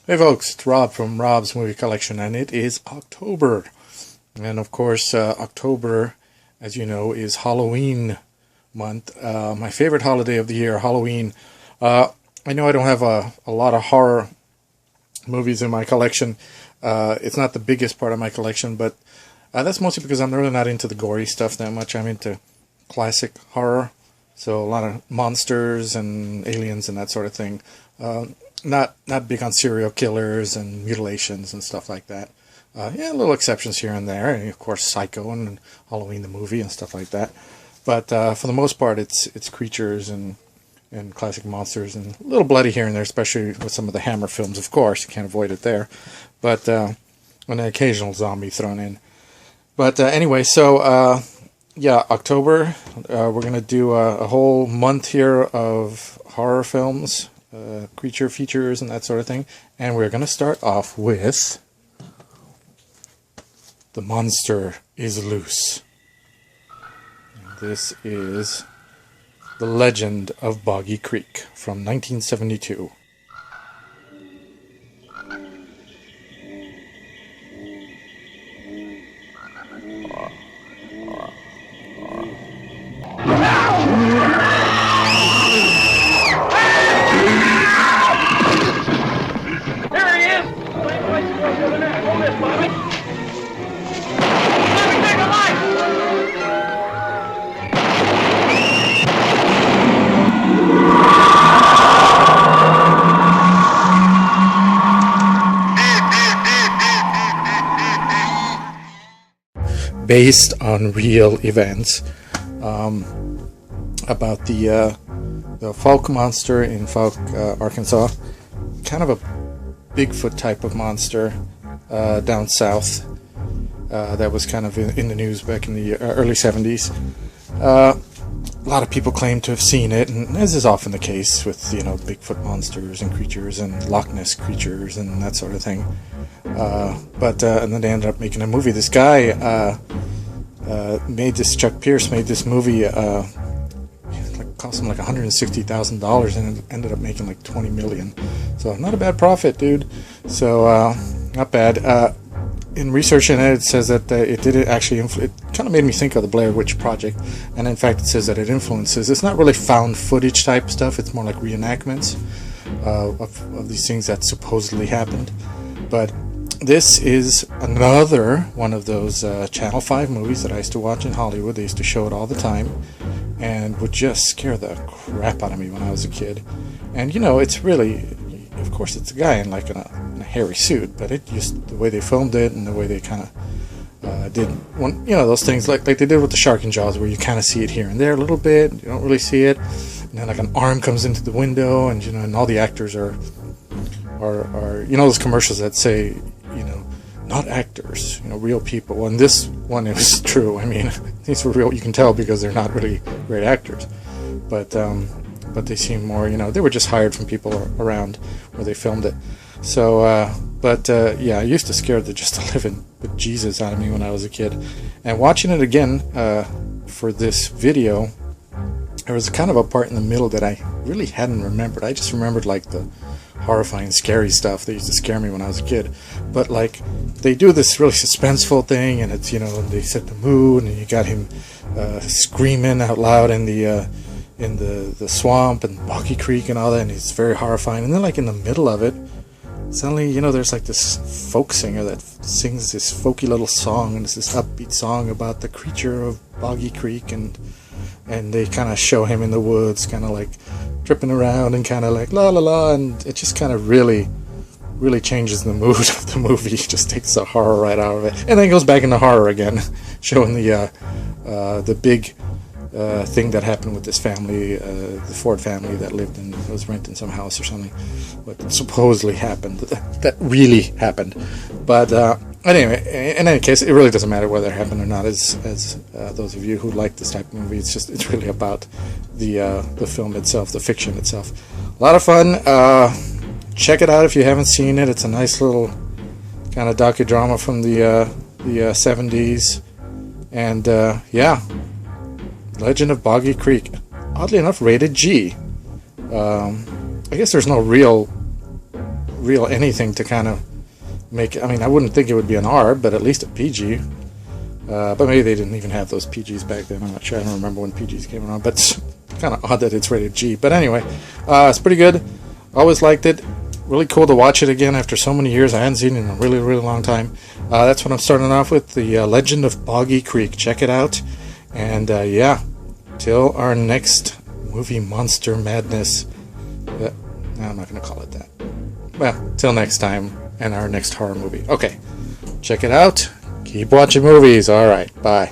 Hey folks, it's Rob from Rob's Movie Collection, and it is October. And of course, October, as you know, is Halloween month. My favorite holiday of the year, Halloween. I know I don't have a lot of horror movies in my collection. It's not the biggest part of my collection, but that's mostly because I'm really not into the gory stuff that much. I'm into classic horror, so a lot of monsters and aliens and that sort of thing. Not big on serial killers and mutilations and stuff like that. Yeah, little exceptions here and there, and of course Psycho and Halloween the movie and stuff like that. But for the most part, it's creatures and classic monsters, and a little bloody here and there, especially with some of the Hammer films. Of course, you can't avoid it there. But an occasional zombie thrown in. But anyway, so yeah, October. We're gonna do a whole month here of horror films. Creature features and that sort of thing, and we're going to start off with The Monster is Loose. This is The Legend of Boggy Creek from 1972. Based on real events about the Fouke monster in Fouke, Arkansas. Kind of a Bigfoot type of monster down south that was kind of in the news back in the early 70s. A lot of people claim to have seen it, and as is often the case with Bigfoot monsters and creatures and Loch Ness creatures and that sort of thing. But and then they ended up making a movie. This guy Chuck Pierce made this movie. It cost him like $160,000, and it ended up making like $20 million. So not a bad profit, dude. So not bad. In researching it, it says that it did actually. It kind of made me think of the Blair Witch Project, and in fact, it says that it influences. It's not really found footage type stuff. It's more like reenactments of these things that supposedly happened. But this is another one of those Channel 5 movies that I used to watch in Hollywood. They used to show it all the time, and would just scare the crap out of me when I was a kid. And it's really, of course, it's a guy in like in a hairy suit, but it just the way they filmed it and the way they kind of did one, those things like they did with the shark in Jaws, where you kind of see it here and there a little bit, you don't really see it, and then like an arm comes into the window, and and all the actors are those commercials that say not actors, real people. And this one, it was true. I mean, these were real. You can tell because they're not really great actors, but they seem more, they were just hired from people around where they filmed it. So, yeah, I used to scare the living bejesus out of me when I was a kid. And watching it again for this video, there was kind of a part in the middle that I really hadn't remembered. I just remembered like the horrifying, scary stuff that used to scare me when I was a kid. But like they do this really suspenseful thing, and it's they set the mood, and you got him screaming out loud in the swamp and Boggy Creek and all that, and it's very horrifying. And then like in the middle of it, suddenly there's like this folk singer that sings this folky little song, and it's this upbeat song about the creature of Boggy Creek, and they kind of show him in the woods, kind of like tripping around and kind of like la la la, and it just kind of really changes the mood of the movie. It just takes the horror right out of it, and then goes back into horror again, showing the big thing that happened with this family, the Ford family that was renting some house or something. What supposedly happened, that really happened. But anyway, in any case, it really doesn't matter whether it happened or not. As those of you who like this type of movie, it's really about the film itself, the fiction itself. A lot of fun. Check it out if you haven't seen it. It's a nice little kind of docudrama from the 70s, and yeah. Legend of Boggy Creek. Oddly enough, rated G. I guess there's no real real anything to kind of make it. I mean, I wouldn't think it would be an R, but at least a PG. But maybe they didn't even have those PGs back then. I'm not sure. I don't remember when PGs came around. But it's kind of odd that it's rated G. But anyway, it's pretty good. Always liked it. Really cool to watch it again after so many years. I hadn't seen it in a really, really long time. That's what I'm starting off with, the Legend of Boggy Creek. Check it out. And yeah, till our next movie monster madness. No, I'm not going to call it that. Well, till next time and our next horror movie. Okay, check it out. Keep watching movies. All right, bye.